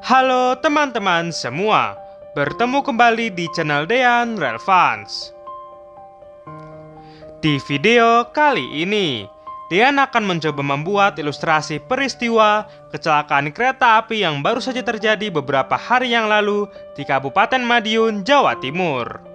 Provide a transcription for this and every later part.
Halo teman-teman semua, bertemu kembali di channel Dean Relevance. Di video kali ini, Dean akan mencoba membuat ilustrasi peristiwa kecelakaan kereta api yang baru saja terjadi beberapa hari yang lalu di Kabupaten Madiun, Jawa Timur.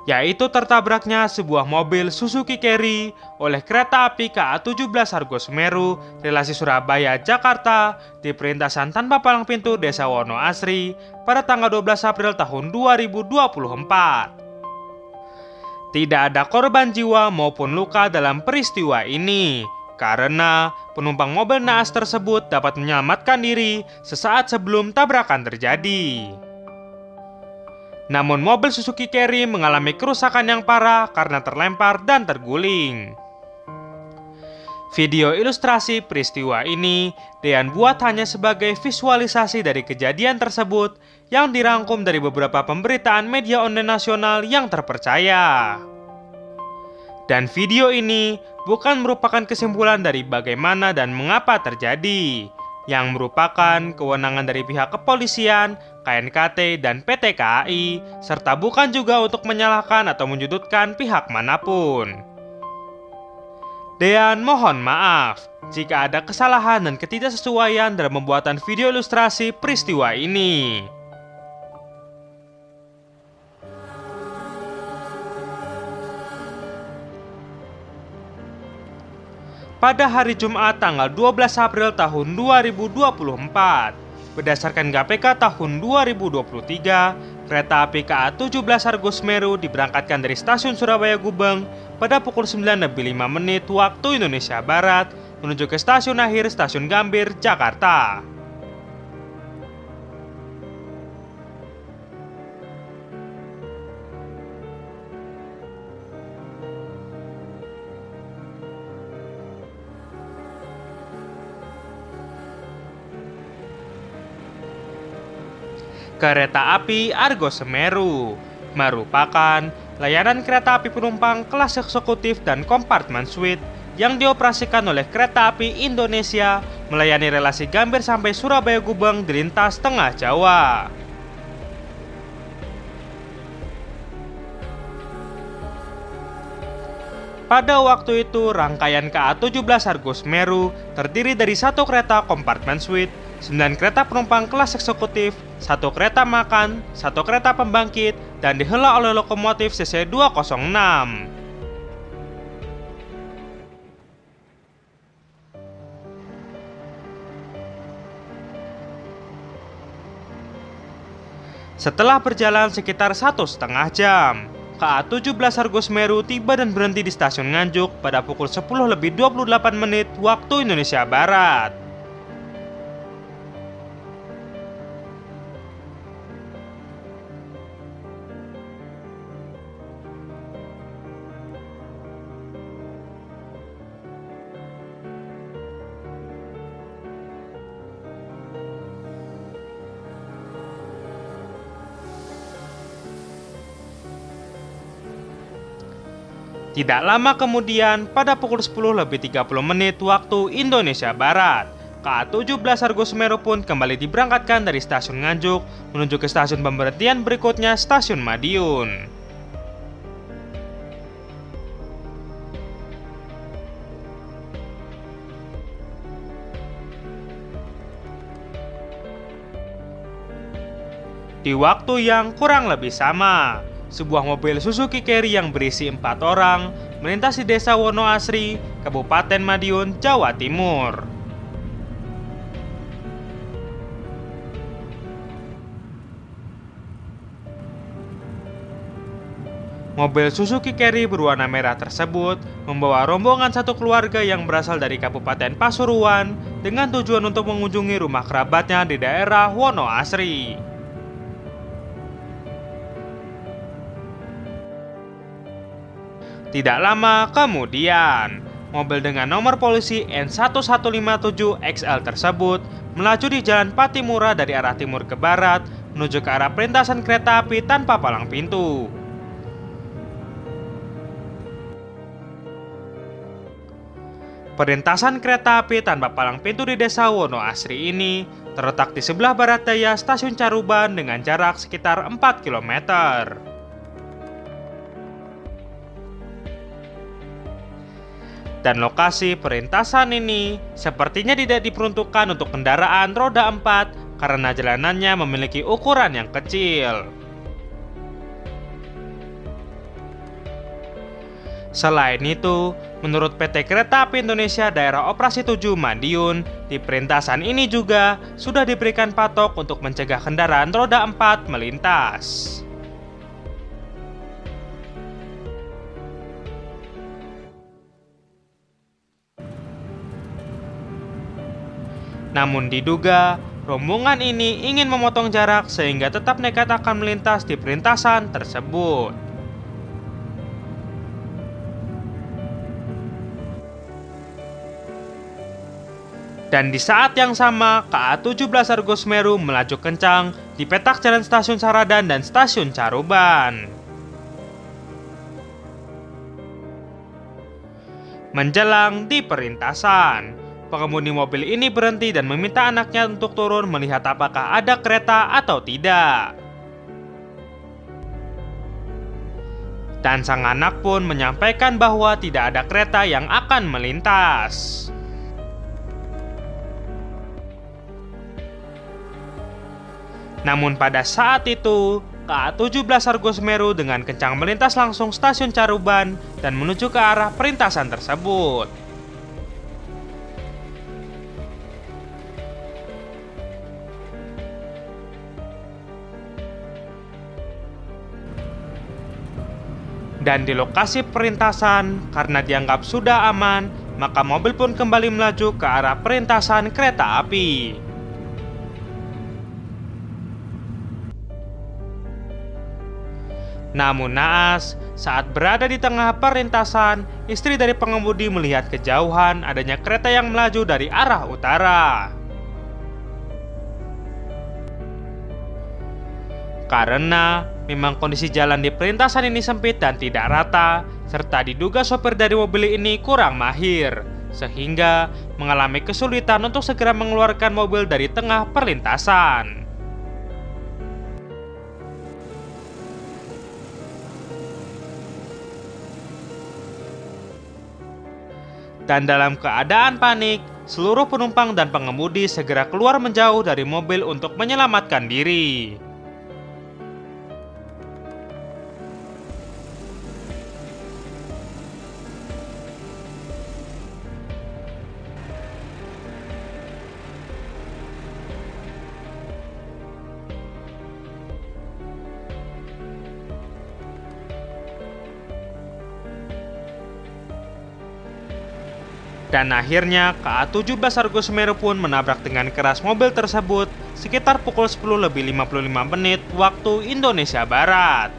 Yaitu tertabraknya sebuah mobil Suzuki Carry oleh kereta api KA-17 Argo Semeru relasi Surabaya-Jakarta di perlintasan tanpa palang pintu Desa Wonoasri pada tanggal 12 April tahun 2024. Tidak ada korban jiwa maupun luka dalam peristiwa ini, karena penumpang mobil naas tersebut dapat menyelamatkan diri sesaat sebelum tabrakan terjadi. Namun mobil Suzuki Carry mengalami kerusakan yang parah karena terlempar dan terguling. Video ilustrasi peristiwa ini Dean buat hanya sebagai visualisasi dari kejadian tersebut yang dirangkum dari beberapa pemberitaan media online nasional yang terpercaya. Dan video ini bukan merupakan kesimpulan dari bagaimana dan mengapa terjadi, yang merupakan kewenangan dari pihak kepolisian, KNKT, dan PT KAI, serta bukan juga untuk menyalahkan atau menyudutkan pihak manapun. Dean mohon maaf jika ada kesalahan dan ketidaksesuaian dalam pembuatan video ilustrasi peristiwa ini. Pada hari Jumat tanggal 12 April tahun 2024, berdasarkan KPK tahun 2023, kereta api KA-17 Argo Semeru diberangkatkan dari stasiun Surabaya Gubeng pada pukul 9.05 waktu Indonesia Barat menuju ke stasiun akhir Stasiun Gambir, Jakarta. Kereta api Argo Semeru merupakan layanan kereta api penumpang kelas eksekutif dan kompartemen suite yang dioperasikan oleh Kereta Api Indonesia melayani relasi Gambir sampai Surabaya Gubeng di lintas tengah Jawa. Pada waktu itu, rangkaian KA-17 Argo Semeru terdiri dari satu kereta kompartemen suite, 9 kereta penumpang kelas eksekutif, 1 kereta makan, 1 kereta pembangkit, dan dihela oleh lokomotif CC206. Setelah berjalan sekitar 1,5 jam, KA-17 Argo Semeru tiba dan berhenti di stasiun Nganjuk pada pukul 10.28 waktu Indonesia Barat. Tidak lama kemudian, pada pukul 10.30 waktu Indonesia Barat, KA-17 Argo Semeru pun kembali diberangkatkan dari stasiun Nganjuk menuju ke stasiun pemberhentian berikutnya, Stasiun Madiun. Di waktu yang kurang lebih sama, sebuah mobil Suzuki Carry yang berisi 4 orang melintasi Desa Wonoasri, Kabupaten Madiun, Jawa Timur. Mobil Suzuki Carry berwarna merah tersebut membawa rombongan satu keluarga yang berasal dari Kabupaten Pasuruan dengan tujuan untuk mengunjungi rumah kerabatnya di daerah Wonoasri. Tidak lama kemudian, mobil dengan nomor polisi N1157XL tersebut melaju di Jalan Patimura dari arah timur ke barat menuju ke arah perlintasan kereta api tanpa palang pintu. Perlintasan kereta api tanpa palang pintu di Desa Wonoasri ini terletak di sebelah barat daya Stasiun Caruban dengan jarak sekitar 4 km. Dan lokasi perlintasan ini sepertinya tidak diperuntukkan untuk kendaraan roda 4 karena jalanannya memiliki ukuran yang kecil. Selain itu, menurut PT Kereta Api Indonesia Daerah Operasi 7 Madiun, di perlintasan ini juga sudah diberikan patok untuk mencegah kendaraan roda 4 melintas. Namun diduga, rombongan ini ingin memotong jarak sehingga tetap nekat akan melintas di perlintasan tersebut. Dan di saat yang sama, KA 17 Argo Semeru melaju kencang di petak jalan Stasiun Saradan dan Stasiun Caruban. Menjelang di perlintasan, pengemudi mobil ini berhenti dan meminta anaknya untuk turun melihat apakah ada kereta atau tidak. Dan sang anak pun menyampaikan bahwa tidak ada kereta yang akan melintas. Namun pada saat itu, KA 17 Argo Semeru dengan kencang melintas langsung Stasiun Caruban dan menuju ke arah perlintasan tersebut. Dan di lokasi perlintasan, karena dianggap sudah aman, maka mobil pun kembali melaju ke arah perlintasan kereta api. Namun naas, saat berada di tengah perlintasan, istri dari pengemudi melihat kejauhan adanya kereta yang melaju dari arah utara. Karena memang kondisi jalan di perlintasan ini sempit dan tidak rata, serta diduga sopir dari mobil ini kurang mahir, sehingga mengalami kesulitan untuk segera mengeluarkan mobil dari tengah perlintasan. Dan dalam keadaan panik, seluruh penumpang dan pengemudi segera keluar menjauh dari mobil untuk menyelamatkan diri. Dan akhirnya KA 17 Argo Semeru pun menabrak dengan keras mobil tersebut sekitar pukul 10:55 waktu Indonesia Barat.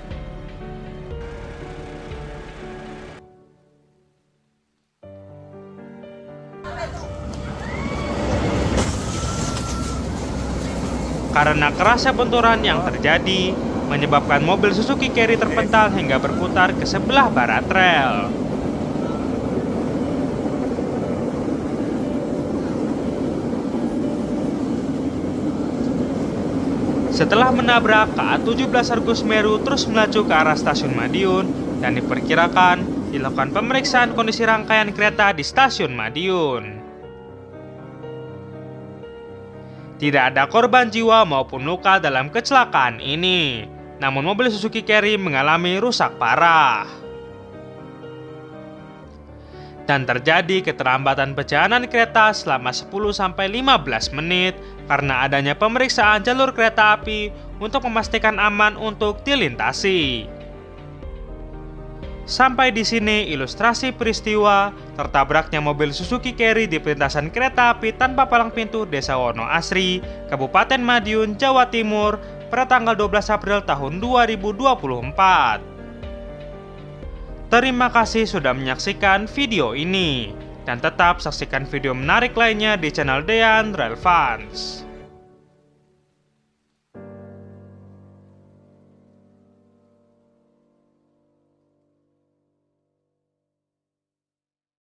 Karena kerasnya benturan yang terjadi, menyebabkan mobil Suzuki Carry terpental hingga berputar ke sebelah barat rel. Setelah menabrak, KA 17 Argo Semeru terus melaju ke arah Stasiun Madiun dan diperkirakan dilakukan pemeriksaan kondisi rangkaian kereta di Stasiun Madiun. Tidak ada korban jiwa maupun luka dalam kecelakaan ini, namun mobil Suzuki Carry mengalami rusak parah. Dan terjadi keterlambatan perjalanan kereta selama 10-15 menit karena adanya pemeriksaan jalur kereta api untuk memastikan aman untuk dilintasi. Sampai di sini ilustrasi peristiwa tertabraknya mobil Suzuki Carry di perlintasan kereta api tanpa palang pintu Desa Wonoasri, Kabupaten Madiun, Jawa Timur pada tanggal 12 April tahun 2024. Terima kasih sudah menyaksikan video ini, dan tetap saksikan video menarik lainnya di channel Dean Relevance.